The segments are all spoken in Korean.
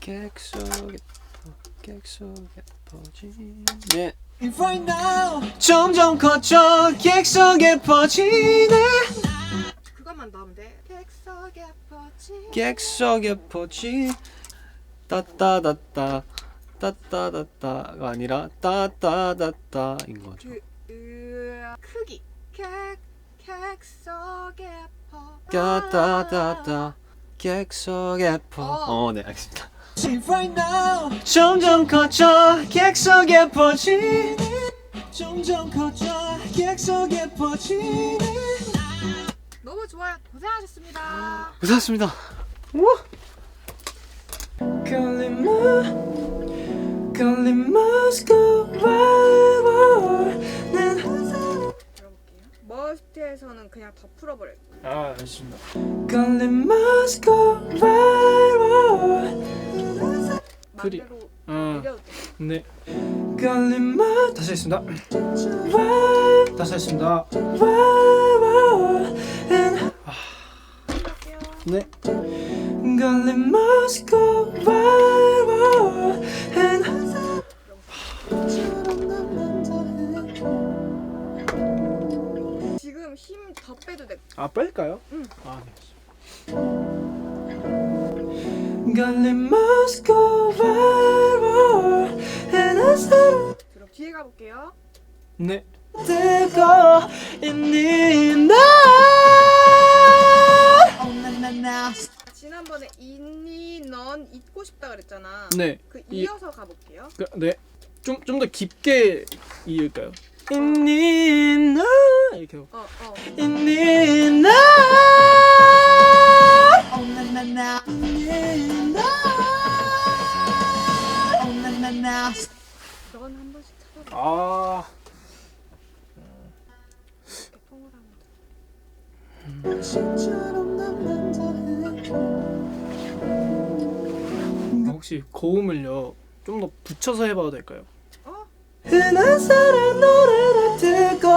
계획 속에 퍼지네. Right now 점점 커져 계획 속에 퍼지네. 그것만 넣으면 돼. 계획 속에 퍼지. 계획 속에 퍼지. 따따따따 따따따따가 아니라 따따따따인 거죠. 크기. 계획 속에 퍼. 따따따따 계획 속에 퍼. 네, 알겠습니다. Right now 점점 커져 계획 속에 퍼지네. 점점 커져 계획 속에 퍼지네. 너무 좋아요. 고생하셨습니다. 고생하셨습니다. 우와. Girl, it must go viral. 들어볼게요. 머스트에서는 그냥 더 풀어버려요. 아, 알겠습니다. Girl, it must go viral. 프리. 마음대로 어. 느려도 돼요. 네. Girl, it must. 다시 하겠습니다. 다시 하겠습니다. 네. Girl, it must go viral. 지금 힘 더 빼도 돼. 아, 뺄까요? 응. 아, 네. Girl, it must go viral. 그럼 뒤에 가볼게요. 네. 뜨거 있는 날. 지난번에 있니 넌 잊고 싶다 그랬잖아. 네. 그 이어서 가볼게요. 네. 좀 더 깊게 이을까요? 있는 날 이렇게 하고. 있는 날. 넌 한 번씩 찾아봐. 아. 이렇게 통을 하면 돼. 혹시 고음을요 좀 더 붙여서 해봐도 될까요? 흔한 사랑 노래를 듣고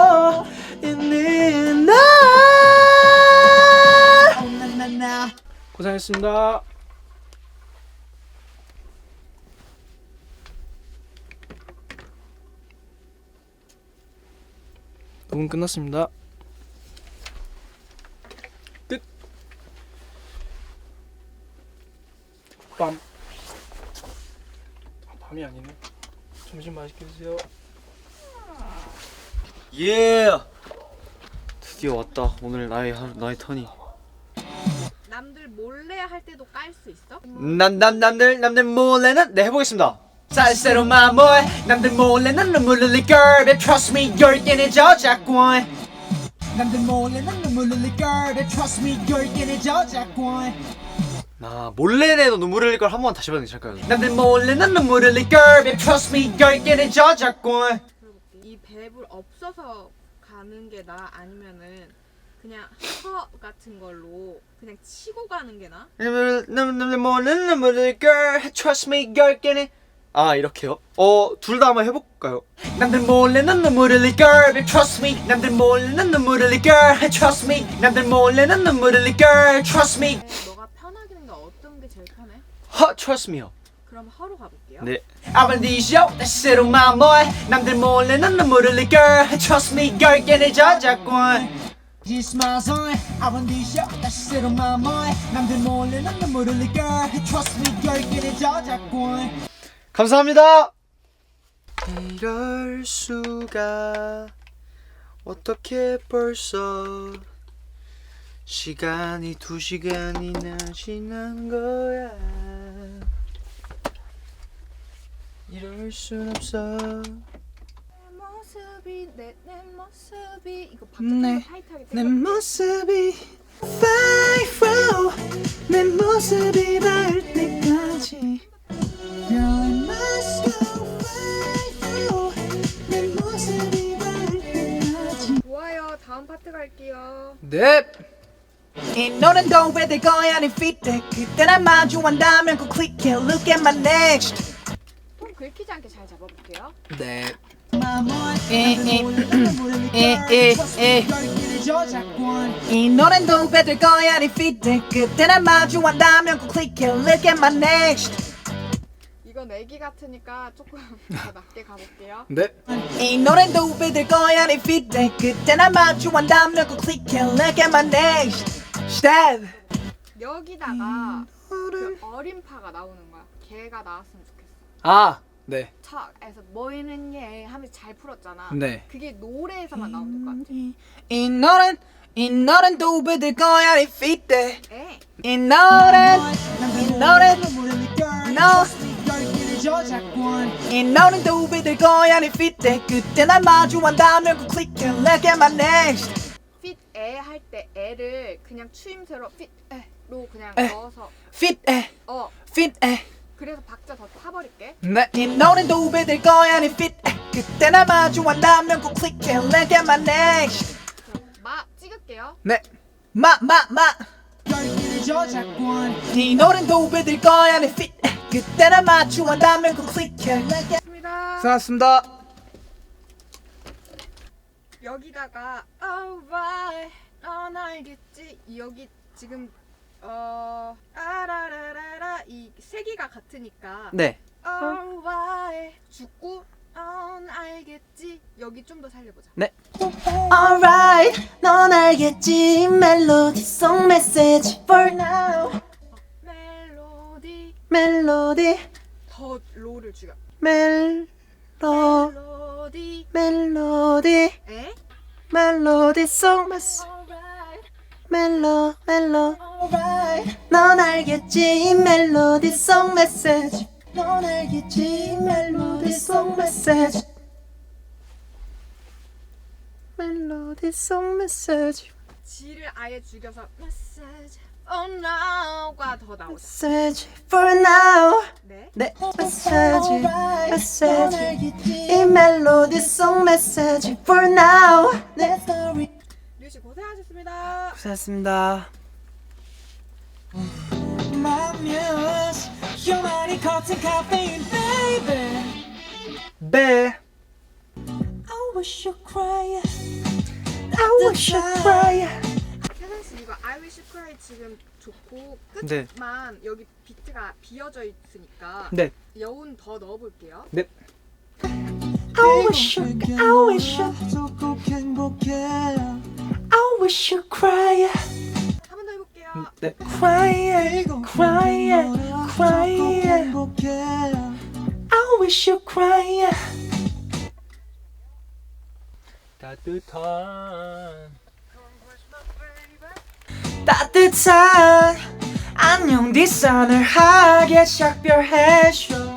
있는 날. 고생했습니다. 녹음 끝났습니다. 끝. 밤. 밤이 아니네. 점심 맛있게 드세요. 예. 드디어 왔다. 오늘 나의 턴이. 남들 몰래 할 때도 깔 수 있어? 남들 몰래는 네 해보겠습니다. 쌀새로 마모에 남들 몰래는 눈물을 흘릴 girl. But trust me, you're getting 저작권. 남들 몰래 난 눈물 흘릴 걸. Trust me, you're getting 저작권. 나 몰래라도 눈물을 흘릴 걸 한 번 다시 봐도 괜찮을까요? 남들 몰래는 눈물을 흘릴 girl. But trust me, you're getting 저작권. 이 뎁을 없어서 가는 게 나아? 아니면은 그냥 허 같은 걸로 그냥 치고 가는 게 나아? 남들 몰래는 눈물을 흘릴 girl. Trust me, you're getting. 아, 이렇게요? 둘 다 한번 해볼까요? 남들 몰래는 눈물을 흘릴 girl. But trust me. 남들 몰래는 눈물을 흘릴 girl. Trust me. 남들 몰래는 눈물을 흘릴 girl. Trust me. 너가 편하게는 게 어떤 게 제일 편해? Trust me요. 그럼 허로 가볼게요. 네. 아반디쇼 새로 마모에 남들 몰래는 눈물을 흘릴 girl. Trust me, you're getting 저작권. Kiss my son, I want this shot. That's it on my mind. 남들 몰래 난 눈물 흘릴 걸. Trust me, you're getting 저작권. 감사합니다. 이럴 수가 어떻게 벌써 시간이 2시간이나 지난 거야. 이럴 순 없어. 내 모습이 이거 네. 바깥으로 타이트하게 내 떼고 모습이 viral. 내 모습이 닿을 때까지. Girl, it must go viral. 내 모습이 닿을 때까지. 좋아요. 다음 파트 갈게요. 네. 이 노래도 왜 될 거야 네 feedback. 그때 날 마주한다면 꼭 click it. Look at my next. 좀 긁히지 않게 잘 잡아볼게요. 네. 이 노래도 왜 될 거야 네 feedback. 그때 날 마주한다면 꼭 click it. Look at my next. 애기 같으니까 조금 더 낮게 가볼게요. 네. 이 노래도 믿을 거야 네 feedback 그때나 마주한다면 꼭 click and look at my next step 여기다가 그 어림파가 나오는 거야. 걔가 나왔으면 좋겠어. 아, 네. 척에서 보이는 얘 하면서 잘 풀었잖아. 네. 그게 노래에서만 나오면 될 것 같아. 이 노래도 믿을 거야 네 feedback 에? 이 노래 이 노래도 믿을 거야 네 feedback 그때나 마주한다면 꼭 click and look at my next 핏에 할 때 에를 그냥 추임새로 핏에로 그냥 에. 넣어서 feedback feedback 그래서 박자 더 타버릴게. 네. 이 노래도 믿을 거야 네 feedback 그때나 마주한다면 꼭 click and look at my next 그럼 마 찍을게요. 네. 마. 이 노래도 믿을 거야 내 fit 그때나 마주한다면 꼭 click and look at 좋습니다. 수고하셨습니다. 여기다가 alright 넌 알겠지. 여기 지금 아라라라라 이 세기가 같으니까 네. alright 죽고 넌 알겠지. 여기 좀 더 살려보자. 네. Alright 넌 알겠지 멜로디 송 메시지 for now 멜로디 멜로디 더 로를 죽여. 멜로 멜로디 멜로디 에? 멜로디 송 메시지 alright 멜로 넌 알겠지 멜로디 송 메시지 넌 알겠지 멜로디 송 메시지 멜로디 송 메시지 G를 아예 죽여서 message oh now가 더 나오자. 메시지 for now 네. 네 메시지 이 멜로디 송 메시지 for now 류씨 고생하셨습니다. 수고하셨습니다. My muse your body cotton caffeine baby 네. I wish you cry I wish you cry 세상 씨 이거 I wish you cry 지금 좋고 네. 끝만 여기 비트가 비어져 있으니까 네. 여운 더 넣어볼게요. 네. I wish you I wish you cry 한 번 더 해볼게요. 네. cry I wish you cry 따뜻한 안녕 뒷산을 하게 작별해줘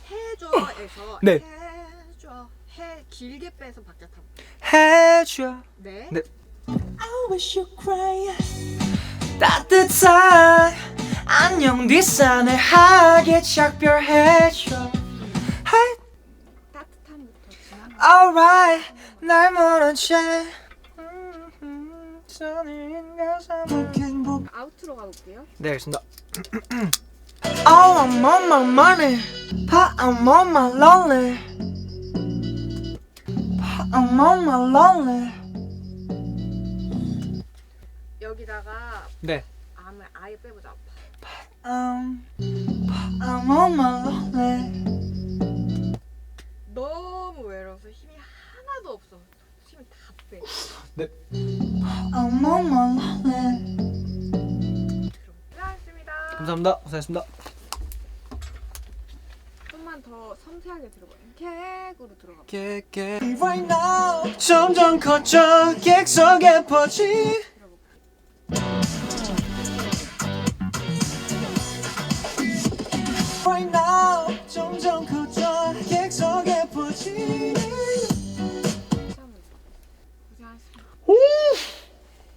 해줘에서 네. 해줘 해 길게 빼서 박자 타고. 해줘. 네. 네. I wish you cry 따뜻한 안녕 뒷산을 하게 작별해줘 Hey, 따뜻함부터 지나. alright 날 모른 채 아우트로 가볼게요. 네, 알겠습니다. All I'm on my money But I'm on my lonely But I'm on my lonely 여기다가 네. 암을 아예 빼보자. I'm on my lonely 너무 외로워서 힘이 하나도 없어. 힘이 다 빼. 네. I'm on my lonely 고생하셨습니다. 감사합니다. 고생하셨습니다. 좀만 더 섬세하게 들어봐요. 객으로 들어가. 깨깨. Right now 점점 커져 객석에 퍼지 Right now 점점 커져 객석에 퍼지 고생하셨습니다.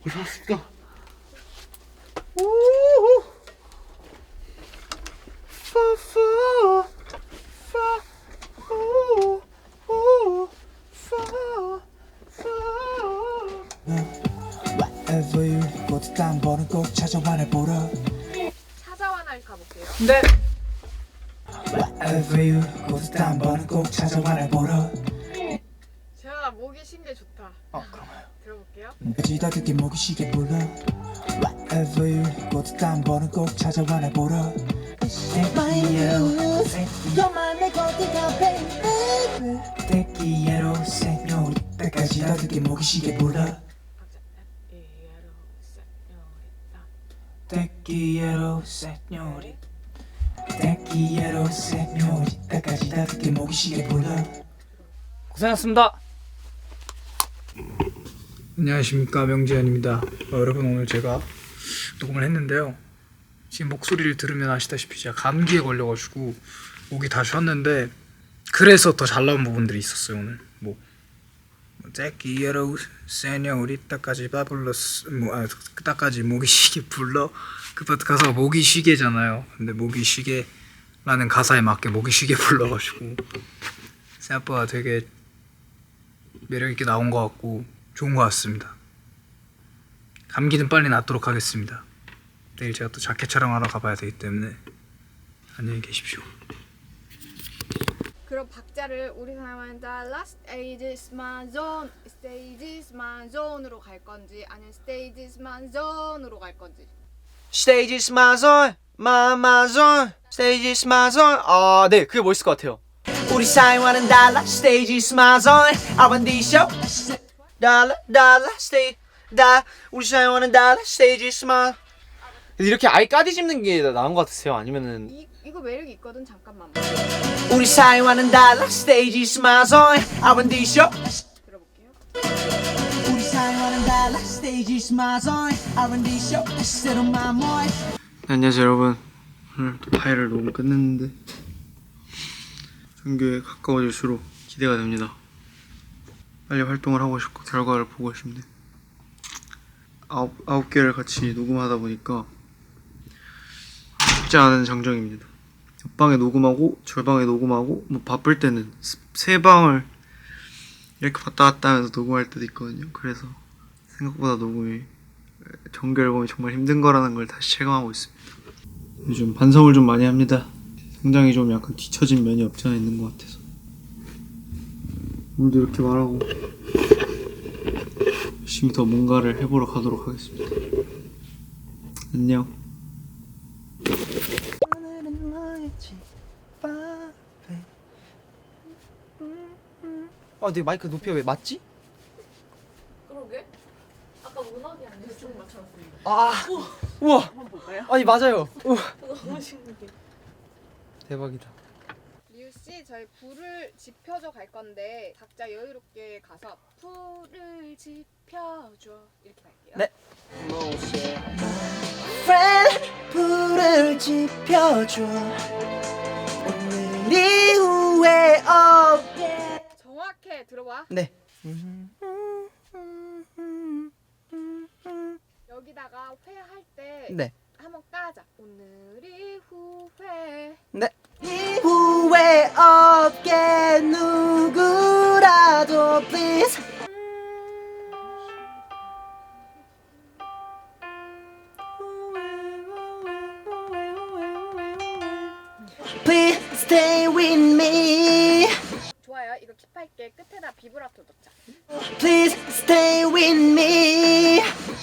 고생하셨습니다. Whatever you 모두 딴 번은 꼭 찾아와 날 보러 찾아와 날 가볼게요. 네. Whatever you 모두 딴 번은 꼭 찾아와 날 보러 제가 목이 쉰 게 좋다. 그런가요? 들어볼게요. 지다 듣기 목이 쉬게 불러 have you 꽃도 한 번은 꼭 찾아와 날 보러 너만 내 거리가 baby Te quiero señorita까지 어떻게 목이 쉬게 불러 Te quiero señorita Te quiero señorita까지 어떻게 목이 쉬게 불러 고생하셨습니다. 안녕하십니까, 명지현입니다. 여러분, 오늘 제가 녹음을 했는데요. 지금 목소리를 들으면 아시다시피 제가 감기에 걸려가지고 목이 다 쉬었는데, 그래서 더 잘 나온 부분들이 있었어요. 오늘 Te quiero señorita까지 딱까지 목이 쉬게 불러. 그 가사가 목이 쉬게잖아요. 근데 목이 쉬게라는 가사에 맞게 목이 쉬게 불러가지고 생각보다 되게 매력있게 나온 것 같고 좋은 것 같습니다. 감기는 빨리 낫도록 하겠습니다. 내일 제가 또 자켓 촬영하러 가봐야 되기 때문에 안녕히 계십시오. 그럼 박자를 우리 사람은 다 last stage is my zone, stage is my zone으로 갈 건지 아니면 stage is my zone으로 갈 건지. Stage is my zone, my zone. Stage is my zone. 아, 네, 그게 멋있을 것 같아요. 우리 사이와는 달라. Stage is my zone. R&D show. 달라, stage, 우리 사이와는 달라. Stage is my. 이렇게 아예 까디 짚는 게 나은 것 같으세요? 아니면은 이거 매력이 있거든. 잠깐만. 우리 사이와는 달라. Stage is my zone. R&D show. 들어볼게요. 우리 사이와는 달라 Stage is my zone R&D show 다시 새로운 마모이 안녕하세요, 여러분. 오늘 또 파일을 녹음 끝냈는데 전교에 가까워질수록 기대가 됩니다. 빨리 활동을 하고 싶고 결과를 보고 싶네. 아홉 개를 같이 녹음하다 보니까 쉽지 않은 장정입니다. 옆방에 녹음하고 절방에 녹음하고 뭐 바쁠 때는 세 방을 이렇게 왔다 갔다 하면서 녹음할 때도 있거든요. 그래서 생각보다 녹음이 정규 앨범이 정말 힘든 거라는 걸 다시 체감하고 있습니다. 요즘 반성을 좀 많이 합니다. 굉장히 좀 약간 뒤처진 면이 없지 않아 있는 것 같아서 오늘도 이렇게 말하고 열심히 더 뭔가를 해보러 가도록 하겠습니다. 안녕. 아, 내 마이크 높이가 왜 맞지? 그러게. 아까 문학이 아니었어. 좀 맞춰놨습니다. 아, 우와. 한번 볼까요? 아니, 맞아요. 우와. 너무 신기해. 대박이다. 리우 씨, 저희 불을 지펴줘 갈 건데 각자 여유롭게 가서 불을 지펴줘 이렇게 할게요. 네. Friend 불을 지펴줘 오늘 이후에 정확해. 들어봐. 네. 여기다가 회할 때 네. 한번 까자. 오늘 이후 회. 네. 이후에 없게 누구라도 please Please stay with me 좋아요. 이거 킵할게. 끝에다 비브라토 넣자. Please stay with me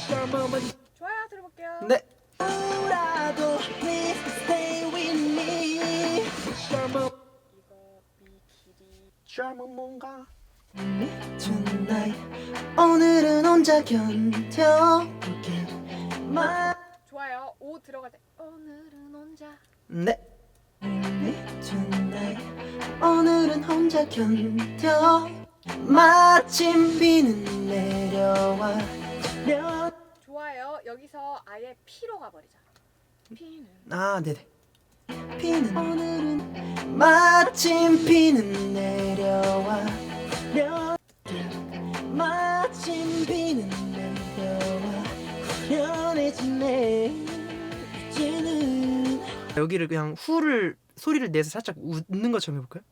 좋아요. 들어볼게요. 네. 누구라도 please stay with me 이거 미 길이. 젊은 뭔가. Tonight 오늘은 혼자 견뎌볼게 좋아요. 오 들어갈 때 오늘은 혼자. 네. Tonight 오늘은 혼자 견뎌 마침 비는 내려와 좋아요. 여기서 아예 피로 가버리자. 피는 아, 네네. 비는 오늘은 마침 비는 내려와 마침 비는 내려와 후련해지네 이제는 여기를 그냥 후를 소리를 내서 살짝 웃는 것처럼 해볼까요?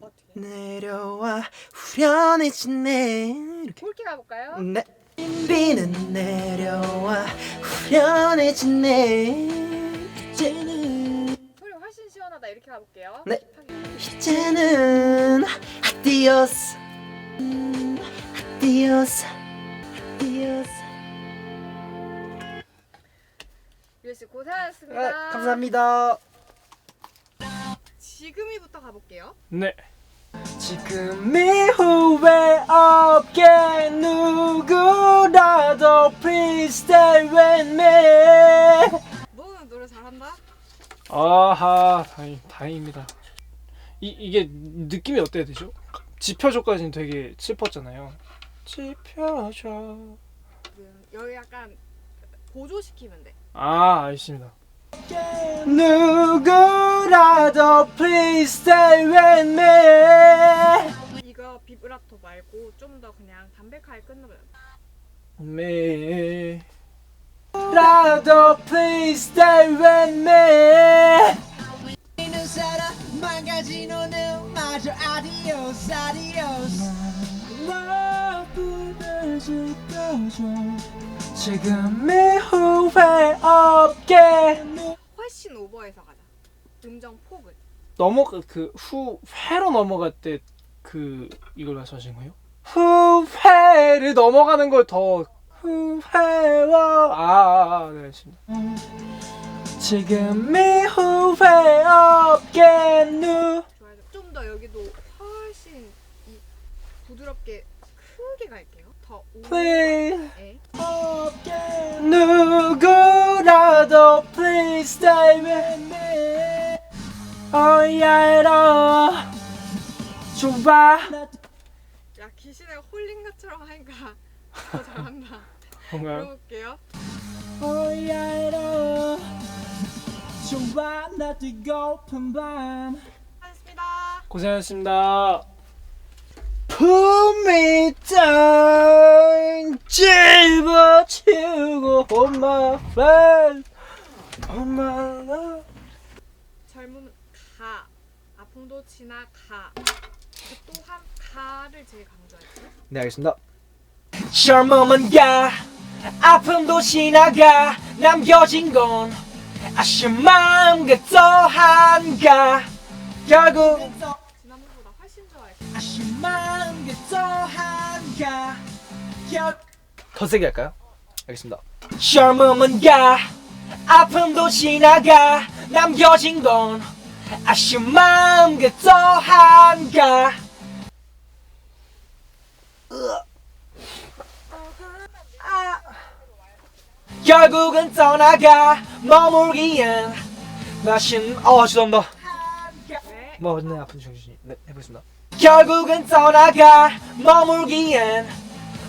어떻게? 내려와 후련해지네 이렇게 굵게 가볼까요? 네. 비는 내려와 후련해지네 이제는 소리 훨씬 시원하다. 이렇게 가볼게요. 네. 이제는 아디오스 아디오스 아디오스 민규씨 고생하셨습니다. 감사합니다. 지금이부터 가볼게요. 네. 지금이 후회 없게 누구라도 please stay with me. 너는 노래 잘한다. 아하, 다행입니다. 이게 느낌이 어때야 되죠? 지펴줘까지는 되게 슬펐잖아요. 지펴줘. 여기 약간 고조시키면 돼. 아, 알겠습니다. 누구라도 please stay with me. 이거 비브라토 말고 좀 더 그냥 담백하게 끝내면 돼. 네. 라도 please stay with me. 있는 사람 망가진 오늘 마저 아디오스 아디오스 나 부르지 꺼줘. 지금이 후회 없게. 훨씬 오버해서 가자. 음정 폭을. 회로 넘어갈 때 이걸 말씀하신 거예요? 후회를 넘어가는 걸 더 후회와 네, 알겠습니다. 지금이 후회 없게 좋아요. 좀 더 여기도 훨씬 부드럽게 크게 갈게요. 더 please 네. 누구라도 please stay with me. 어야로 좋아. 야 귀신에 홀린 것처럼 하니까 더 잘한다. 뭔가요? 들어볼게요. 어야로 좋아. 나 뜨거운 밤 하셨습니다. 고생하셨습니다. 품이 땅 집어치우고 on my friend on my love. 젊음은 가, 아픔도 지나가. 그 또한 가를 제일 강조할게요. 네 알겠습니다. 젊음은 가 아픔도 지나가 남겨진 건 아쉬운 마음 그 또한 가 결국 지난번보다 훨씬 좋아요. 아쉬운 마음 그 또한 가 더 세게 할까요? 알겠습니다. 젊음은 가 아픔도 지나가 남겨진 건 아쉬운 마음 그 또한 가 결국은 떠나가 머물기엔 마신 죄송합니다. 네. 네 아픈 정신이 네 해보겠습니다. 결국은 떠나가 머물기엔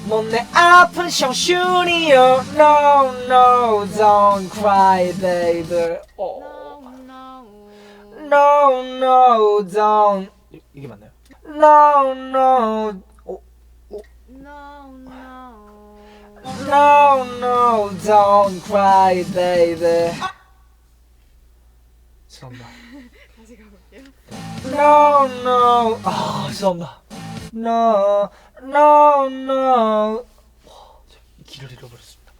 못내 아픈 정신이여. No no don't cry baby. No, no. No no don't 이게 맞나요? No no No, no. No no don't cry baby. 죄송합니다. 다시 가볼게요. No no 죄송합니다. No no no 길을 잃어버렸습니다.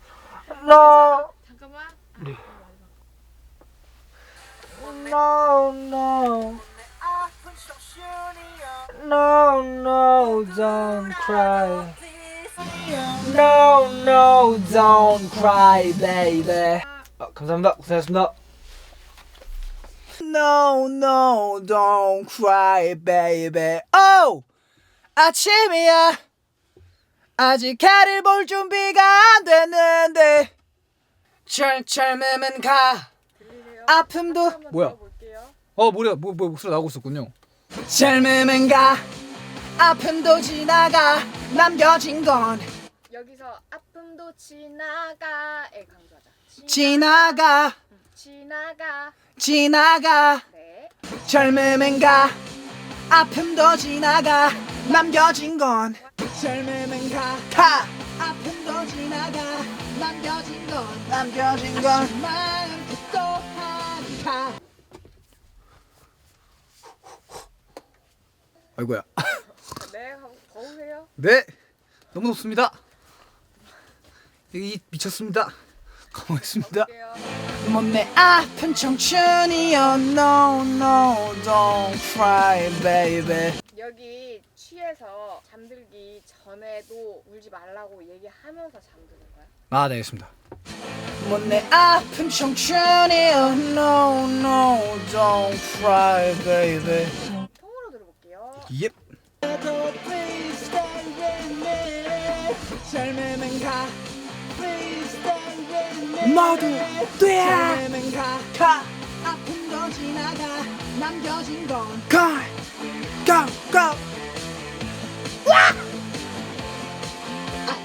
No 잠깐만. 네. no no No no don't cry. No no don't cry baby. 감사합니다. 고생하셨습니다. No no don't cry baby. Oh 아침이야. 아직 해를 볼 준비가 안 됐는데 젊으면 가 들리세요? 아픔도 한번 뭐야? 들어볼게요. 뭐야 목소리 나오고 있었군요. 젊으면 가 아픔도 지나가 남겨진 건 여기서 아픔도 지나가에 강조하자. 지나가 지나가. 네. 젊으면 가 아픔도 지나가 남겨진 건 젊으면 가 아픔도 지나가 남겨진 건 마음 또한 가. 아이고야. 네, 더우세요? 네. 너무 높습니다. 이 미쳤습니다. 가보겠습니다. 볼게요. 못내 아픈 청춘이여. No no don't cry baby. 여기 취해서 잠들기 전에도 울지 말라고 얘기하면서 잠드는 거야? 아, 네, 알겠습니다. 뭐내 아픈 청춘이 No, no, don't cry, baby. 통으로 들어볼게요. 예. Please stay with me. 삶에만 가. Please stay with me. 모두 돼야 삶에만 가. 가, 아픈 건 지나가. 남겨진 건 가, go, go.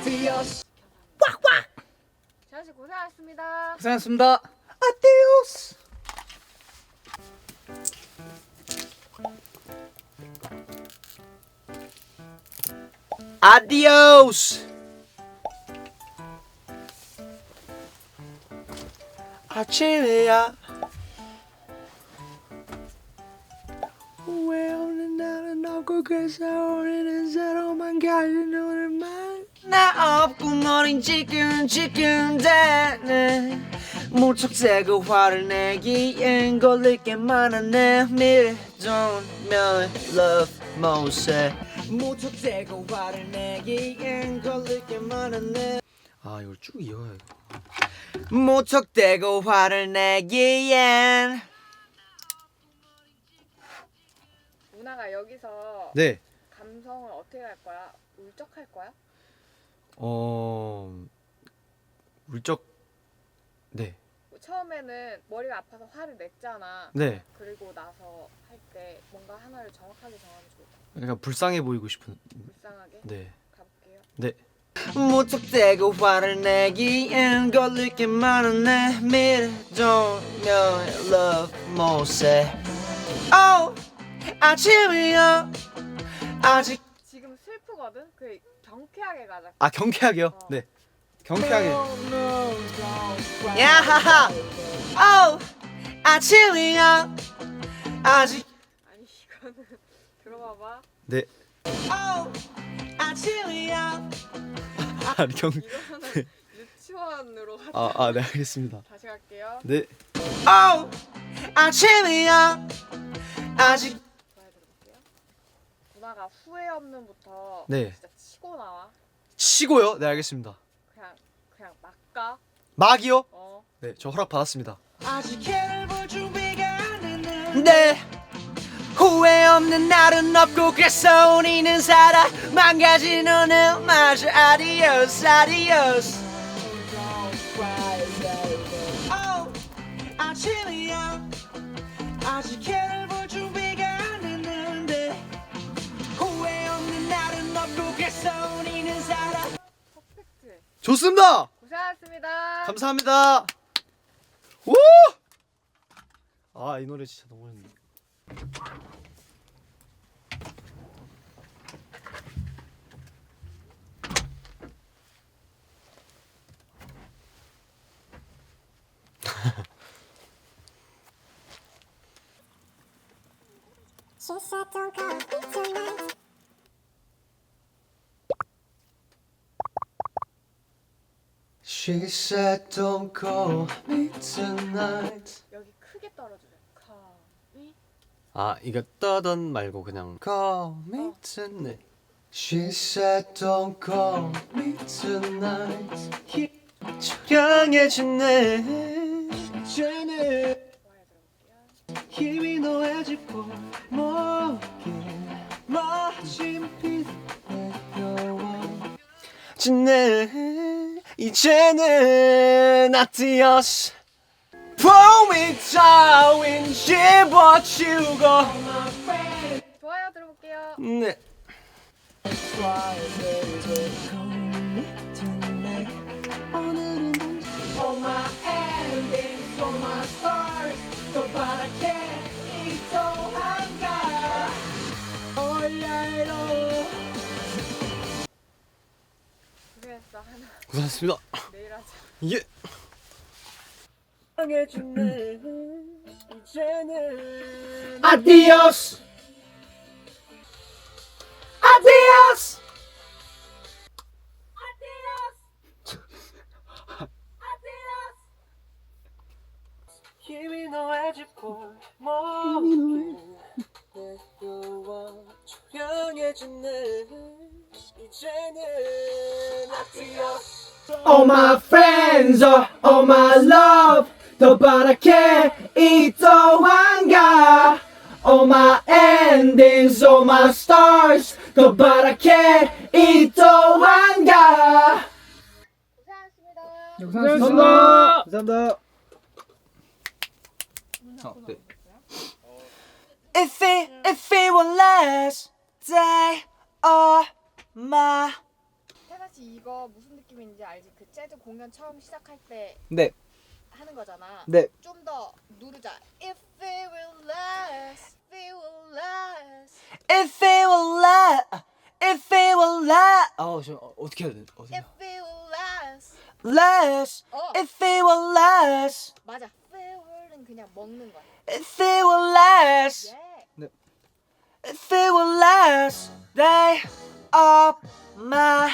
Adios. 재현 씨 고생하셨습니다. 고생하셨습니다. 아디오스. 아디오스. 아침이야. 왜 오늘 나는 없고 그래서 우리는 서로만 가진 오늘만 나 없고 머린 지끈지끈대네 무턱대고 화를 내기엔 걸릴 게 많아 내 미래 don't mean love 모세 무턱대고 화를 내기엔 걸릴 게 많아 내 아 이걸 쭉 이어야 돼 무턱대고 화를 내기엔 누나가 여기서 네. 감성을 어떻게 할 거야? 울적할 거야? 울적 네. 처음에는 머리가 아파서 화를 냈잖아. 네. 그리고 나서 할 때 뭔가 하나를 정확하게 정하면 좋을 것 같아. 그러니까 불쌍해 보이고 싶은 불쌍하게 네. 가볼게요. 네. 무턱대고 화를 내기엔 걸릴 게 많아 내 미래 don't mean love 모세 oh 아침이야 아직 지금 슬프거든? 그 경쾌하게 가자. 아 경쾌하게요? 어. 네 경쾌하게 야하하. oh 아침이야 아직 아니 이거는 들어봐봐. 네 Oh, 아침이야. 아니 경 이거는 유치원으로 하자. 네 알겠습니다 다시 갈게요. 네 oh 아침이야 아직 좋아요 들어볼게요. 누나가 후회 없는부터 네. 진짜 치고 나와. 치고요 네 알겠습니다 그냥 막 가. 막이요? 어. 네 저 허락 받았습니다 아직 해를 볼 준비가 안 됐는. 네 후회 없는 날은 없고 그래서 우리는 살아 망가진 오늘 마저 아디오스 아디오스 Oh, 아침이야. 아직 해를 볼 준비가 안 됐는데. 후회 없는 날은 없고 그래서 우리는 살아. 퍼펙트. 좋습니다 고생하셨습니다. 감사합니다 우! 아 이 노래 진짜 너무 좋네 She said don't call me tonight. She said don't call me tonight 여기 크게 떨어주세요. 커미. 아 이거 떠던 말고 그냥 call me tonight She said don't call me tonight 조용해지네 쟤는 좋아요 들어볼게요. 힘이 노해지고 목에 마침 빛내려와 지네 이제는 아디오스 봄이 따윈 집어치우고 좋아요 들어볼게요. 네 On my endings, on my stars. 또 바라게 이도 한가. 올라로. 고생했어 하나. 고생하셨습니다 내일 하자. 예 아디오스 아디오스 힘이 노해지고 목이 내려와 조용해지네 All my friends are all my love 더 바라게 이 또한가 All my endings, all my stars 더 바라게 이 또한가 고생하셨습니다. 감사합니다. 네. If it were last day of my 태나 씨 이거 무슨 느낌인지 알지? 그 재즈 공연 처음 시작할 때 네. 하는 거잖아. 네. 좀 더 누르자. If it will last, it will last. If it were last If it were last 저 어떻게 해야 돼? If it will last. Last If it were last 맞아. Will은 그냥 먹는 거야. If it were last 예. If it were last day of my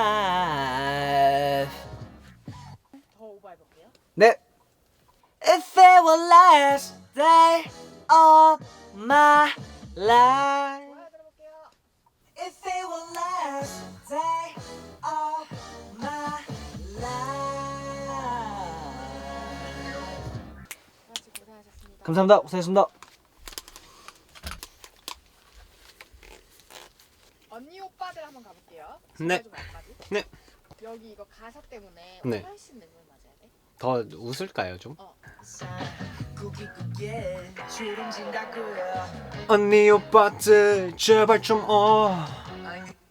life 더 오버해볼게요. 네. If it were last day of my life 좋아요 들어볼게요. If it were last day of my life 태나 씨 고생하셨습니다. 감사합니다. 고생했습니다. 언니 오빠들 한번 가볼게요. 네. 좀 알까지? 네. 여기 이거 가사 때문에 네. 훨씬 내면 맞아야 돼. 더 웃을까요 좀? 언니 오빠들 제발 좀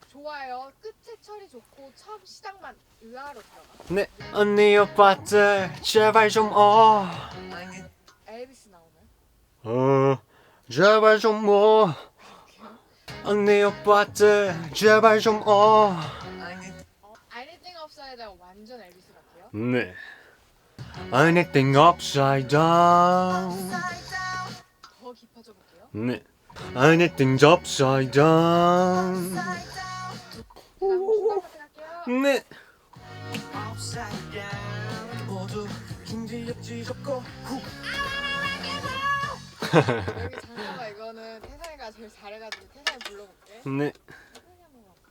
좋아요. 끝에 처리 좋고 처음 시작만 의아로 들어가. 네. 언니 오빠들 제발 좀 엘비스 나오나요? 제발 좀 언니 오빠들 제발 좀 anything upside down 완전 엘비스 같아요. 네. Anything upside down. 더 깊어져 볼게요. 네. Anything upside down. 다음 중간 파트 갈게요. 네. 여기 잠깐만 이거는 태산이가 제일 잘해가지고 태산이 불러볼게. 네.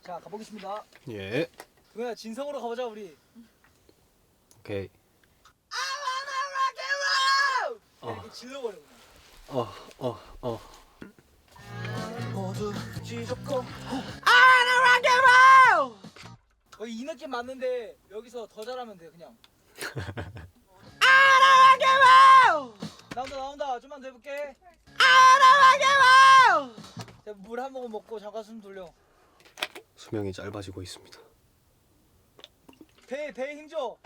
자 가보겠습니다 예. 동현아 진성으로 가보자 우리 오케이. 이렇게 질러버려 거의 이 느낌 맞는데 여기서 더 잘하면 돼 그냥 나온다 좀만 더 해볼게 물 한 모금 먹고 잠깐 숨 돌려 수명이 짧아지고 있습니다. 배에 힘줘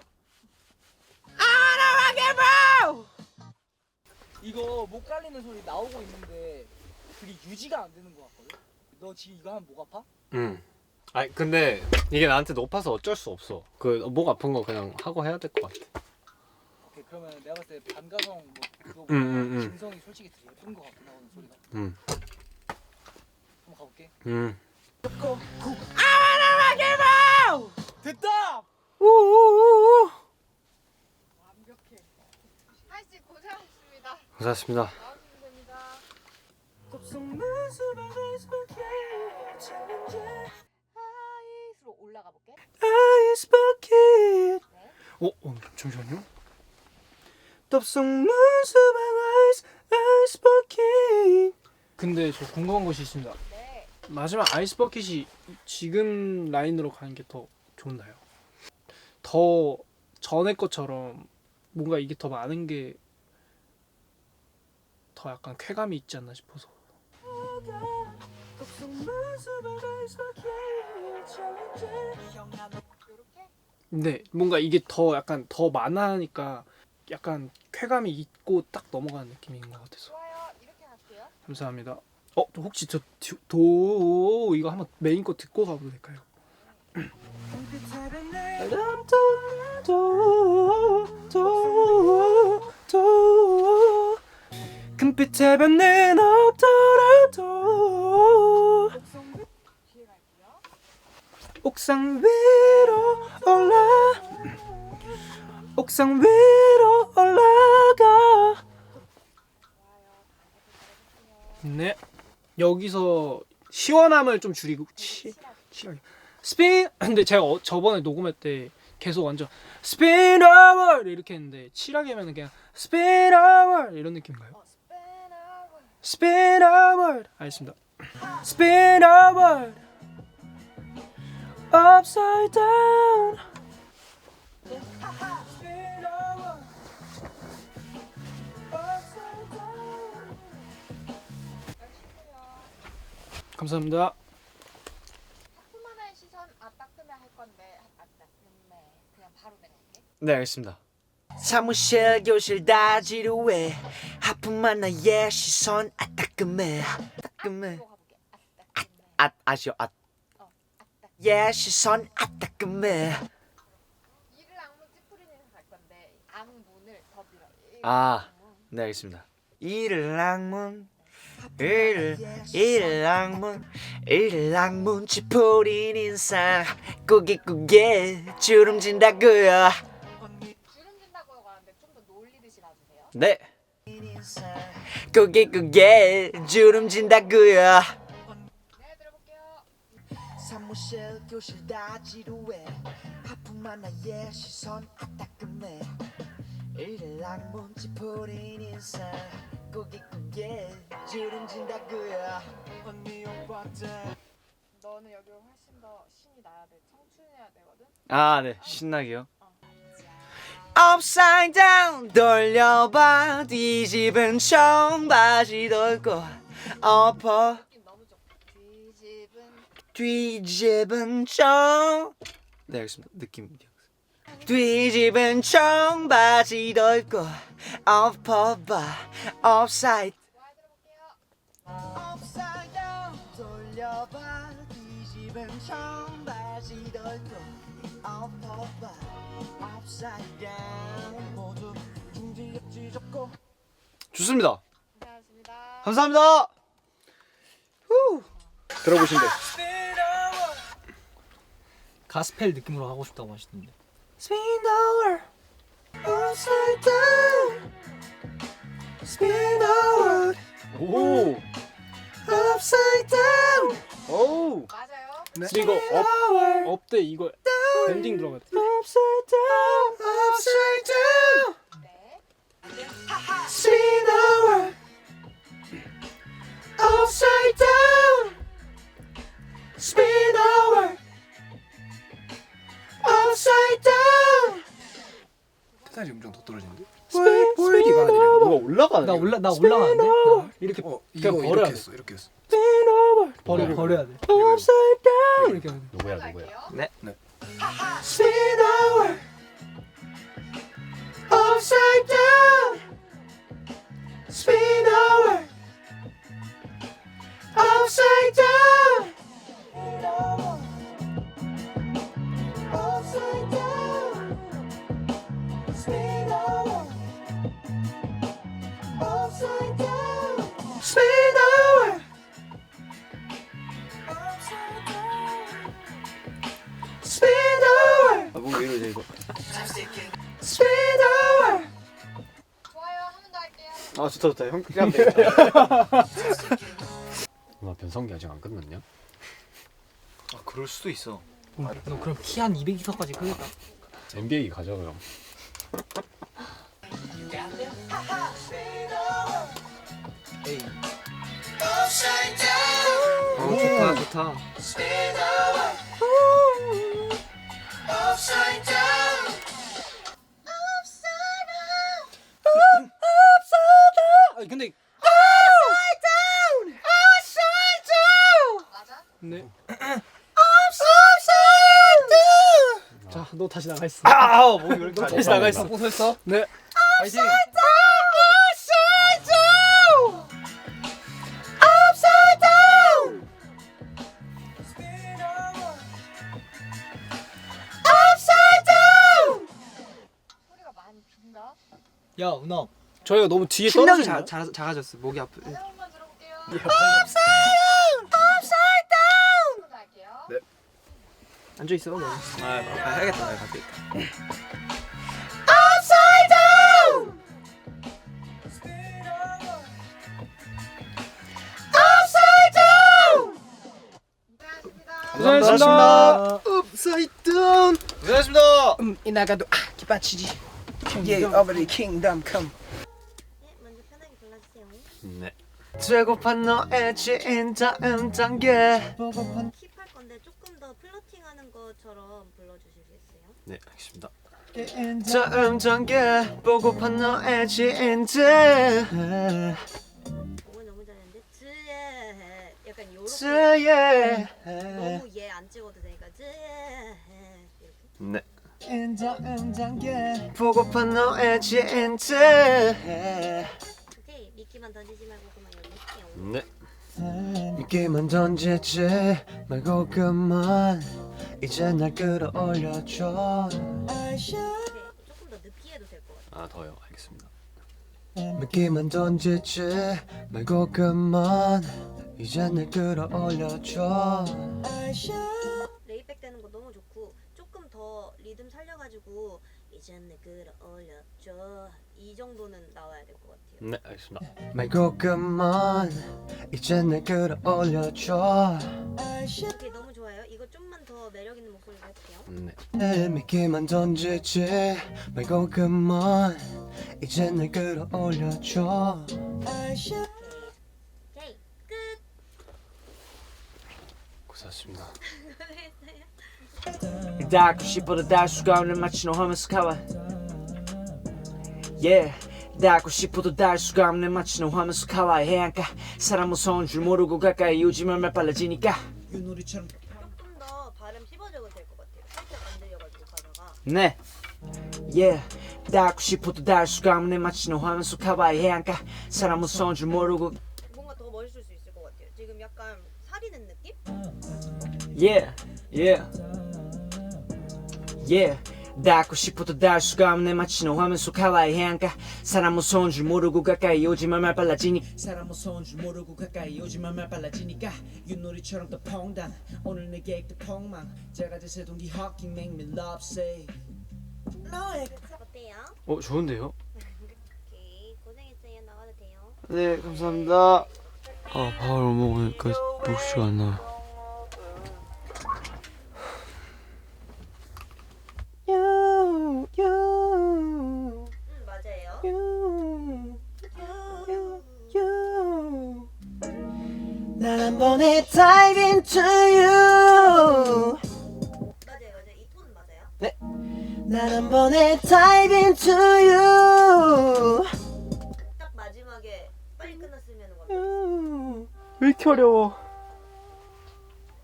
이거 목 깔리는 소리 나오고 있는데 그게 유지가 안 되는 것 같거든 너 지금 이거 하면 목 아파? 아니 근데 이게 나한테 높아서 어쩔 수 없어. 그 목 아픈 거 그냥 하고 해야 될 것 같아. 오케이 그러면 내가 봤을 때 반가성 뭐 그거보다 진성이 솔직히 더 예쁜 것 같긴 하거든 소리가 한번 가볼게 됐다! 완벽해. 하이씨 고생하셨습니다. 고생하셨습니다. 나와주시면 됩니다. 하이스로 올라가 볼게. 아이스 버킷 잠시만요. 덥석 무수한 아이스 버킷 근데 저 궁금한 것이 있습니다. 네. 마지막 아이스 버킷이 지금 라인으로 가는 게 더 좋나요? 더 전에 것처럼 뭔가 이게 더 많은 게 더 약간 쾌감이 있지 않나 싶어서. 요렇게 근데 뭔가 이게 더 약간 더 많아니까 약간 쾌감이 있고 딱 넘어가는 느낌인 것 같아서. 좋아요. 이렇게 갈게요. 감사합니다. 저 혹시 도 이거 한번 메인 거 듣고 가도 될까요? 금빛 해변은 없더라도 뒤에 갈게요. 옥상 위로 옥상 위로 올라가 네. 여기서 시원함을 좀 줄이고 시원하게 스핀. 근데 제가 저번에 녹음할 때 계속 완전 스핀 어워 이렇게 했는데 칠하게 하면 그냥 스핀 어워 이런 느낌인가요? 스핀 어워. 알겠습니다. 스핀 어워 upside down. 감사합니다. 하품하는 시선 아따끔해 할 건데 아따끔해 그냥 바로 내려갈게. 네, 알겠습니다. 사무실 교실 다 지루해. 하품만 나의 시선 따끔해. 따끔해. 또 가볼게. 아따끔해. 아쉬워. 아따. 예 시선 따끔해. 이를 악문 찌푸리는 갈 건데 악문을 더 밀어. 아, 네, 알겠습니다. 일랑문 일랑문 찌푸린 인상 꾸깃꾸깃 주름진다고요. 주름진다고 하는데 좀 더 놀리듯이 놔주세요. 네. 꾸깃꾸깃 주름진다고요. 네 들어볼게요. 사무실 교실 다 지루해 하품만 나의 시선 따끔해 일랑문 찌푸린 인상 꾸깃꾸깃 주름진다고요 언니 오빠들 너는 여기로 훨씬 더 신이 나야 돼. 청춘해야 되거든. 아, 네, 신나게요. Upside down 돌려봐 뒤집은 청바지 돌고 엎어 느낌 너무 좋고 뒤집은 뒤집은 청. 네, 알겠습니다. 느낌. 뒤집은 청바지 돌고 엎어봐 Upside 좋아요 들어볼게요. Upside down 돌려봐 뒤집은 청바지 돌고 엎어봐 Upside down 모두 중지역지 접고 좋습니다. 고생하셨습니다. 감사합니다. 들어보신대. 가스펠 느낌으로 하고 싶다고 하시던데. Spin over, upside down. Spin over, 오. upside down. 오. 맞아요. 근데 이거 업때 이거 엔딩 들어가야 돼. Upside down, upside down. 네. Spin over, upside down. Spin over, upside down. 태산이 음정 더 떨어지는데? 스피드 가야 되네. 뭐가 올라가네. 나 올라가는데? 나 이렇게 이거 버려야 이렇게 돼. 했어 이렇게 했어 버려야 돼. Upside down. 이렇게 하면 돼. 누구야? 갈게요. Spin over, upside down. Spin over, upside down. Upside down. Spin over, upside down. Spin over, upside down. Spin over. 아, 뭐왜 이러지 이거? Spin over. 좋아요. 한 번 더 할게요. 아, 좋다. 형 그냥 되겠다. 나 변성기 아직 안 끝났냐? 아, 그럴 수도 있어. 너 그럼 키 한 200이서까지 크겠다. NBA 가자 그럼. 에이. 좋다, 좋다. 아니 근데 맞아? 네. 자, 너 다시 나가 있어. 아, 목이 왜 이렇게 잘 다시 나가 있어. 고소했어. 네. 파이팅. 소리가 많이 빈다. 야, 은하. 저희가 너무 뒤에 심장이 떨어졌나? 작아졌어. 목이 아프. 다시 한 번만 들어볼게요. 네. 한 번 더 할게요. 네. 앉아 있어. 너. 해야겠다. 내가 갈게. 고생하셨습니다. 고생하셨습니다. upside down. 고생하셨습니다. 이나가도 기빠치지. Yeah, over the kingdom come. 네, 먼저 편하게 골라주세요. 네. 최고판 너의 지인 다음 단계. 킵할 건데 조금 더 플러팅하는 것처럼 불러주시겠어요? 네, 알겠습니다. 다음 단계 보고판 너의 지인들. 오, 너무 잘했는데 즈예 약간 요렇게 스예. 너무 얘 안 찍어도 되니까 즈예 이렇게. 네. 다음 단계 보고판 너의 지인들. 오케이 미끼만 던지지 말고 그만 여기 있게요. 네. 미끼만 던지지 말고 그만 이제 날 끌어올려줘. 오케이 조금 더 늦게 해도 될 것 같아. 아, 더요. 알겠습니다. 미끼만 던지지 말고 그만 이제 날 끌어올려줘. 레이백 되는 거 너무 좋고 조금 더 리듬 살려가지고 이제 내 끌어올려줘 이 정도는 나와야 될 것 같아요. 네, 알겠습니다. 말고 그만 이제 날 끌어올려줘. 오케이 너무 좋아요. 이거 좀만 더 매력 있는 목소리로 해볼게요. 네. 내 미끼만 던지지 말고 그만 이제 날 끌어올려줘. 오케이 끝. 고생하셨습니다. 닿고 싶어도 닿을 수가 없는 마치 너 하면서 가와. Yeah. 닿고 싶어도 닿을 수가 없는 마치 너 하면서 가와. 해안가 사람 무서운 줄 모르고 가까이 오지만 말 빨라지니까. 조금 더 발음 씹어줘도 될 것 같아요. 살짝 안 들려가지고 가다가. 네. Yeah. 닿고 싶어도 닿을 수가 없는 마치 너 하면서 가와. 해안가 사람 무서운 줄 모르고. 뭔가 더 멋있을 수 있을 것 같아요. 지금 약간 살이는 느낌? Yeah. Yeah. Yeah. 닿고 싶어도 닿을 수가 없네 마치 너 화면 속 하와이 해안가 사람 무서운 줄 모르고 가까이 오지만 말 빨라지니 사람 무서운 줄 모르고 가까이 오지만 말 빨라지니까 윷놀이처럼 또 퐁당 오늘 내 계획도 폭망 제가 제 세동기 hawking make me love say 너의 어때요? 좋은데요? 오케이 고생했어요. 나가도 돼요. 네 감사합니다. 아 밥을 못 먹으니까 녹수가 안 나요. 맞아요. 난 한 번에 dive into you. 맞아요. 이 톤 맞아요? 난 한 번에 dive into you. 딱 마지막에 빨리 끝났으면 완벽. 왜 이렇게 어려워?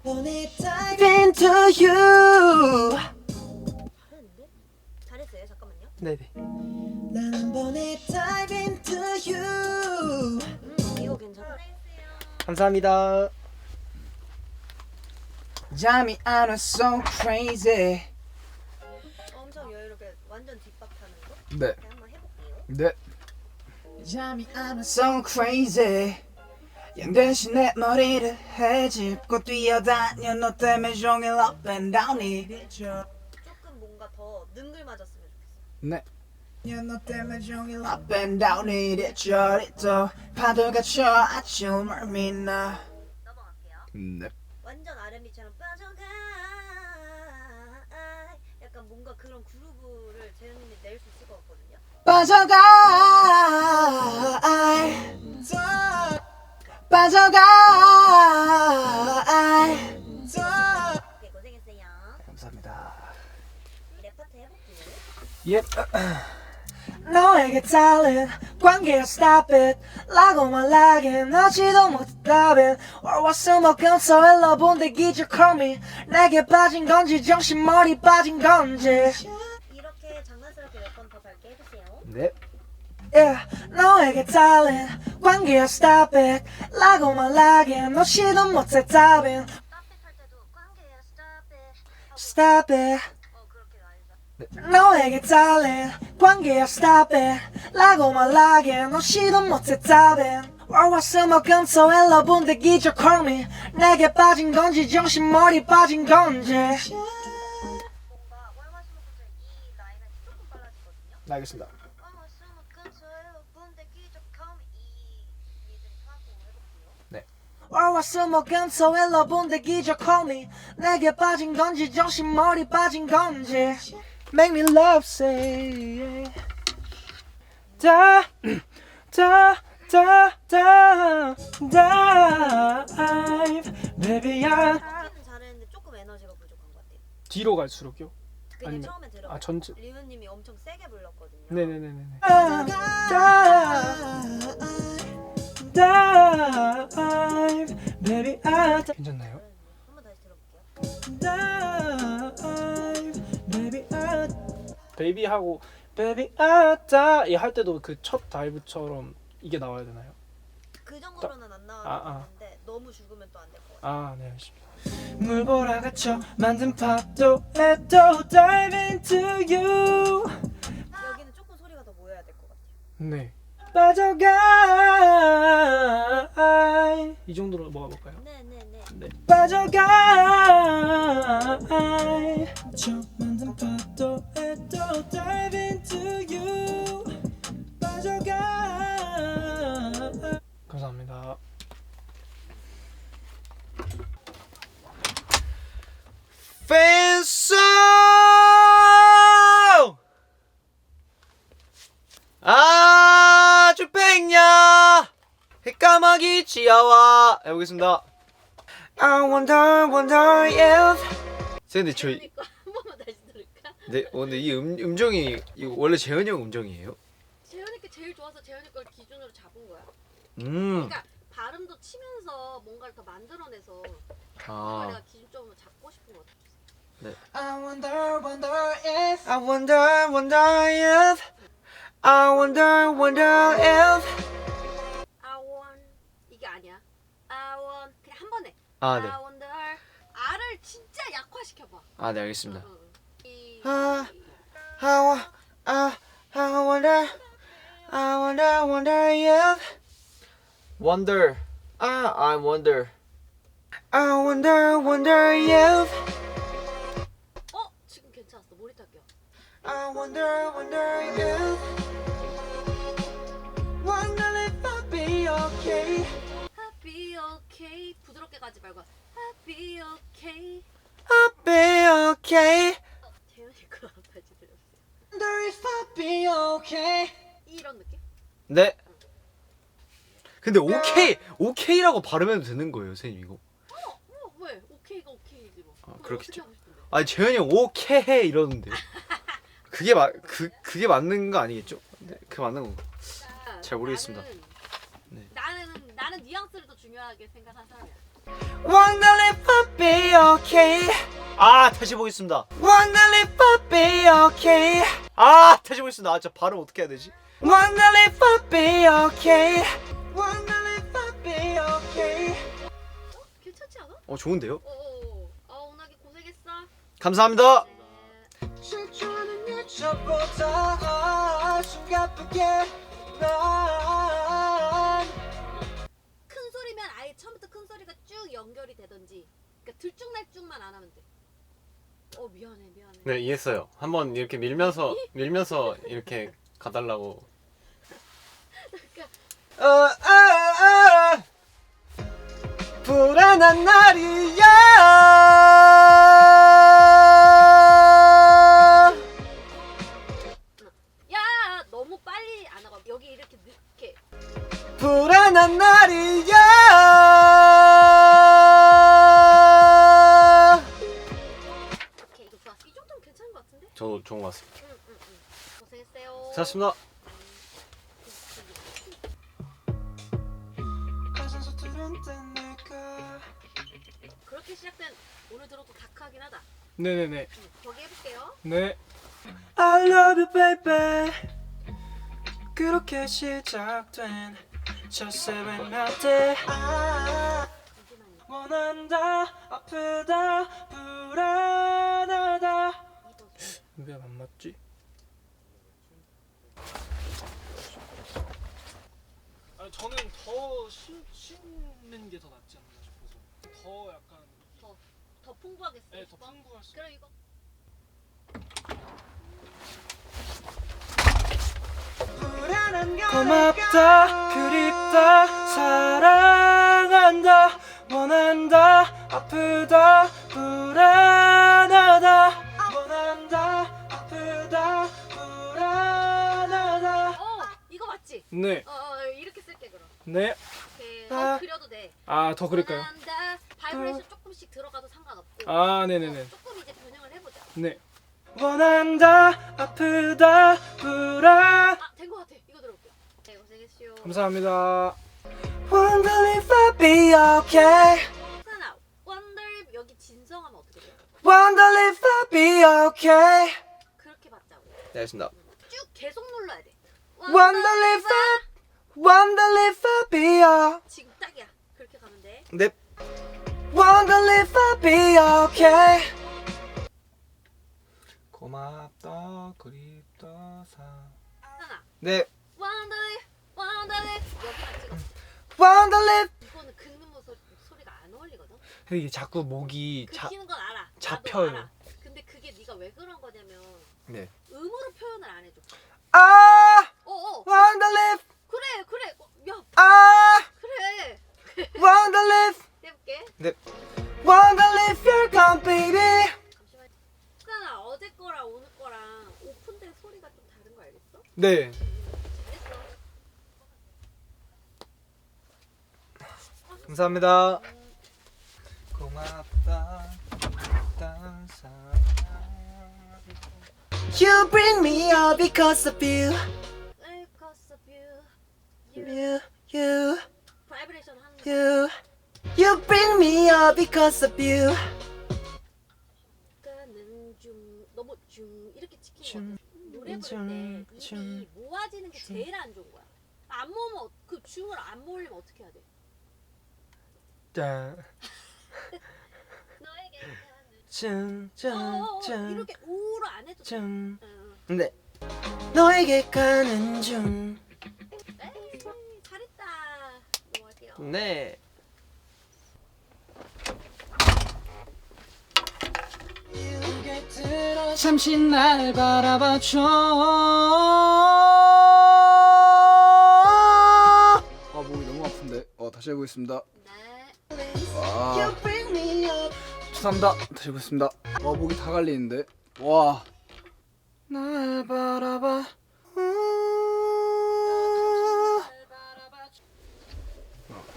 dive into you. 잘했는데? 잘했어요. 잠깐만요. 네네. 난 한 번에 dive into you. 이거 괜찮아. 감사합니다. 잠이 안 와 so crazy 엄청 여유롭게 완전 뒷박하는 거. 네. 이렇게 한번 해볼게요. 네. 잠이 안 와 so crazy 양 대신 내 머리를 헤집고 뛰어다녀 너 때문에 종일 up and down이 조금 뭔가 더 능글맞았으면 좋겠어. 네. 너 때문에 종일 up and down이 이리저리또 파도가 쳐 아침을 믿나 넘어갈게요. 네. 완전 R&B처럼 빠져가. 약간 뭔가 그런 그루브를 재현님이 낼 수 있을 것 같거든요. 빠져가 빠져가 오케이 고생했어요. 감사합니다. 랩 파트 해볼게요. Yep. 너에게 달린 관계야 stop it 라고 말하긴 하지도 못했다면 월화수목금토 일러본데 기적함이 내게 빠진 건지 정신머리 빠진 건지 이렇게 장난스럽게 몇 번 더 밝게 해주세요. 네. Yeah. 너에게 달린 관계야 stop it 라고 말하긴 하지도 못했다면 스탑핏 할 때도 관계야 stop it. stop it 그렇게 말해줘. 너에게 달린 관계야 stop it 라고 말하긴 하지도 못했다면 월화수목금토 일러본데 기적함이 내게 빠진 건지 정신머리 빠진 건지 뭔가 월화수목금토 이 라인은 조금 빨라지거든요. 네, 알겠습니다. 월화수목금토 일러본데 기적함이 이 리듬 타고 해볼게요. 월화수목금토일 러본데 기적하니 내게 빠진 건지 정신 머리 빠진 건지 Make me love say dive baby I 하기는 잘했는데 조금 에너지가 부족한 것 같아요. 뒤로 갈수록요? 그게 아니면- 처음에 들어가. 아 전체. 리우님이 엄청 세게 불렀거든요. 네네네네. dive baby I 괜찮나요? 한번 다시 들어볼게요. dive baby I 베이비 하고 baby I die 이 할 때도 그 첫 다이브처럼 이게 나와야 되나요? 그 정도로는 안 나와도 아. 되는데 너무 죽으면 또 안 될 것 같아요. 아, 네, 알겠습니다. 물보라 갇혀 만든 파도에도 dive into you 여기는 조금 소리가 더 모여야 될 것 같아요. 네. 빠져가 이 정도로 먹어볼까요? 네네네. 네. 빠져가 저 만든 파도에도 dive into you 빠져가 감사합니다. 팬송 아주 뺑냐 햇까마귀 지하와 해보겠습니다. I wonder if 근데 저희 그러니까 한 번만 다시 들을까? 네 근데 이 음정이 이거 원래 재현이 형 음정이에요? 재현이께 제일 좋아서 재현이 걸 기준으로 잡은 거야. 음. 그러니까 발음도 치면서 뭔가를 더 만들어내서 그걸 아. 내가 기준점으로 잡고 싶은 거 같아. I wonder if I wonder if I wonder if I want 이게 아니야. I want 그냥 한 번에. 아 네. I wonder R을 진짜 약화시켜봐. 아 네 알겠습니다. 응. 아, I wonder if wonder I wonder if 지금 괜찮았어. 머리 닦여. I wonder if I'll be okay Happy okay. 부드럽게 가지 말고 Happy okay. I'll be okay 재현이 거 다시 들려주세요. wonder if I'll be okay 이런 느낌? 네. 근데 오케이라고 발음해도 되는 거예요, 선생님 이거? 왜? 오케이가 오케이지 뭐. 아, 그거 그렇겠죠. 어떻게 하고 싶은데? 아니 재현이 형 오케이 해 이러는데요. 그게 맞는 거 아니겠죠? 네, 그게 맞는 거. 잘 모르겠습니다. 네. 나는 뉘앙스를 더 중요하게 생각한 사람이야. Wonder if I'll be okay. 아 다시 보겠습니다. Wonder if I'll be okay. 아 다시 보겠습니다. 아 진짜 발음 어떻게 해야 되지? Wonder if I'll be okay. Wonder if I'll be okay. 괜찮지 않아? 좋은데요? 오나기 고생했어. 감사합니다. 네. 실존은 예전보다 숨가쁘게 난 큰 소리면 아예 처음부터 큰 소리가 쭉 연결이 되던지. 그러니까 들쭉날쭉만 안 하면 돼. 미안해. 네, 이해했어요. 한번 이렇게 밀면서 이렇게 가달라고. 불안한 날이야. 야, 너무 빨리 안 하고 여기 이렇게 늦게. 불안한 날이야. 오케이, 이거 좋았어. 이 정도면 괜찮은 것 같은데? 저도 좋은 것 같습니다. 응. 고생했어요. 수고하셨습니다. 그렇게 시작된 오늘 들어도 다크하긴 하다. 네네네. 거기 해볼게요. 네. I love you baby. 그렇게 시작된 첫 새벽 낮에 잠시만요. 원한다 아프다 불안하다. 왜 안 맞지? 저는 더 씻는 게 더 낫지 않나 싶어서 더 약간 더 풍부하게 쓰고 네, 더 싶어? 풍부할 수. 그럼 이거 고맙다 그립다 사랑한다 원한다 아프다 불안하다 원한다 아프다 불안하다. 이거 맞지? 네. 이렇게 쓸게 그럼. 네. 이렇게 아. 그려도 돼. 아, 더 그릴까요? 원한다. 바이브레이션 조금씩 들어가도 상관없고. 아, 네네네. 조금 이제 변형을 해보자. 네. 원한다 아프다 불안. 된 거 같아. 이거 들어볼게요. 네, 고생했어요. 감사합니다. Wonder if I'll be okay. 하나, 원더 여기 진성하면 어떻게 돼요? Wonder if I'll be okay. 그렇게 받자 우리. 네, 알겠습니다. 쭉 계속 눌러야 돼. Wonder if I'll be okay. 지금 딱이야. 그렇게 가면 돼. 네. Wonder if I'll be okay. 고맙다 그립다 사. 하나, 네. 원더 여기만 찍어. Wonder if. 이거는 긁는 소리가 안 어울리거든. 이게 자꾸 목이 긁히는 건 알아. 나도 잡혀요. 알아. 근데 그게 네가 왜 그런 거냐면 네. 음으로 표현을 안 해줘. 아. 어어. Wonder if. 그래. 야, 아. 그래. Wonder if. 해볼게. 네. Wonder if you're gone, baby. 잠시만. 수산아, 어제 거랑 오늘 거랑 오픈된 소리가 좀 다른 거 알겠어? 네. 잘했어. 감사합니다. 고맙다. You bring me up because of you. Because of you. You. 바이브레이션 하는 거. You bring me up because of you. 가는 중 너무 중 이렇게 중, 찍히는 거. 노래 부를 중, 때 중, 입이 모아지는 게 제일 안 좋은 거야. 안 모으면 그 중을 안 모으려면 어떻게 해야 돼? 짠. 너에게 가는 짠. 이렇게 우로 안 해도 돼. 짠. 응. 네. 너에게 가는 중. 에이, 잘했다. 뭐할게요. 네. 잠시 날 바라봐줘. 아 목이 너무 아픈데. 다시 해보겠습니다. 네. 와. 죄송합니다. 다시 해보겠습니다. 목이 다 갈리는데. 와. 날 바라봐.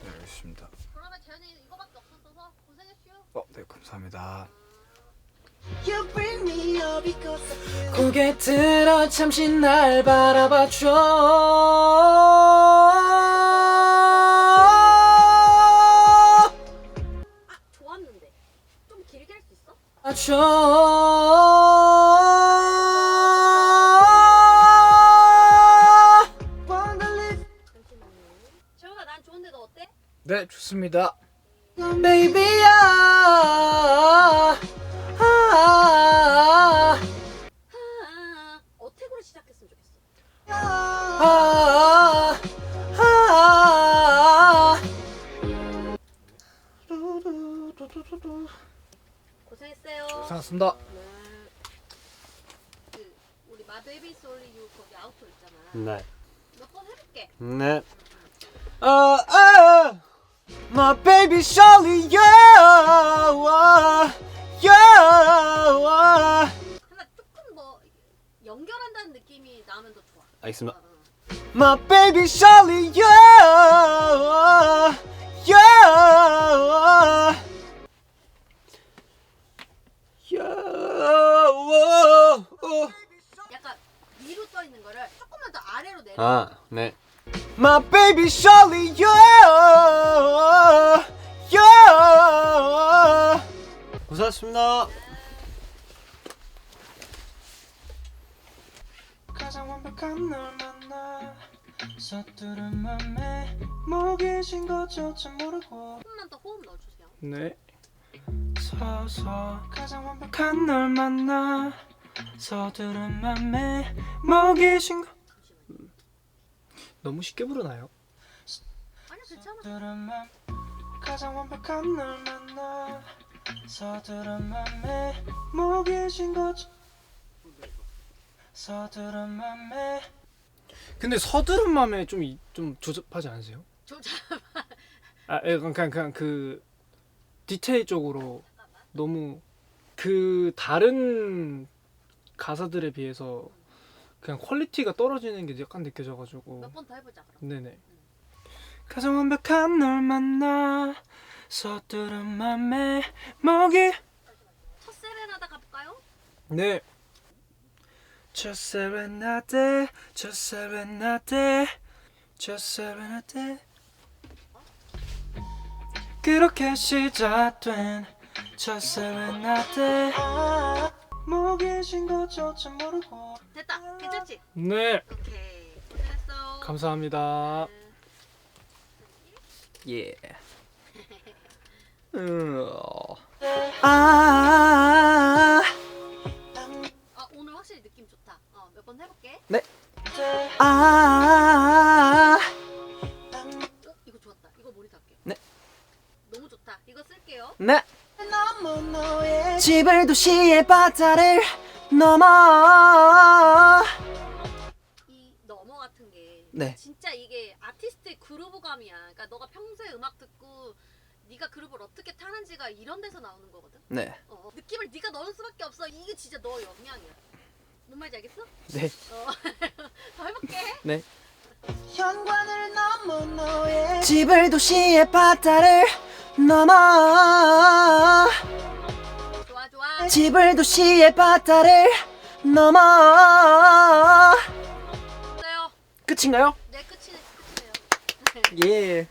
네 알겠습니다. 그러면 재현이 이거밖에 없었어서 고생했슈. 네 감사합니다. You bring me up because of you. 고개 들어 잠시 날 바라봐줘. 좋았는데 좀 길게 할 수 있어? 잠시만요. 재현아 난 좋은데 너 어때? 네 좋습니다. Baby, 어택으로 시작했으면 좋겠어. 고생했어요. 고생하셨습니다. 그 우리 마드 에비스 올리유 거기 아웃도 있잖아. 네. 몇 번 해볼게. 네. my baby Charlie, yeah. 하나 조금 뭐 연결한다는 느낌이 나면 더 좋아. 알겠습니다. My baby Charlie, yeah. 약간 위로 떠 있는 거를 조금만 더 아래로 내려. 아, 네. My baby Charlie, yeah. 고생하셨습니다. 가장 완벽한 널 만나 서투른 맘에 목이 쉰 것조차 모르고 조금만 더 호흡 넣어주세요. 네. 서서 가장 완벽한 널 만나 서투른 맘에 목이 쉰 것 너무 쉽게 부르나요? 아니야 괜찮아. 서투른 맘 가장 완벽한 널 만나 서투른 맘에 목이 쉰 것조차 서투른 맘에 근데 서두른 맘에 좀 조잡하지 않으세요? 좀 잘. 아, 그냥 그 디테일적으로 너무 그 다른 가사들에 비해서 그냥 퀄리티가 떨어지는 게 약간 느껴져가지고. 몇 번 더 해보자 그럼. 네네. 가장 완벽한 널 만나 서투른 맘에 목이. 첫 세레나다 가볼까요? 네. 첫 세레나데 첫 세레나데 첫 세레나데 그렇게 시작된 첫 세레나데 목이 쉰 것조차 모르고. 됐다. 괜찮지? 네. 오케이. 고생했어. 감사합니다. 예. 오늘 확실히 느낌 좋다. 몇 번 해볼게. 네. 이거 좋았다. 이거 머리도 할게. 네. 너무 좋다. 이거 쓸게요. 네. 집을 도시의 바다를 넘어. 이 넘어 같은 게 네. 진짜 이게 아티스트의 그루브감이야. 그러니까 너가 평소에 음악 듣고 네가 그룹을 어떻게 타는지가 이런 데서 나오는 거거든. 네. 느낌을 네가 넣을 수밖에 없어. 이게 진짜 너 역량이야. 뭔 말인지 알겠어? 네. 더 해볼게. 네. 현관을 넘어 너의 집을 도시의 바다를 넘어. 좋아 좋아. 집을 도시의 바다를 넘어. 됐어요. 끝인가요? 네 끝이네요. 예.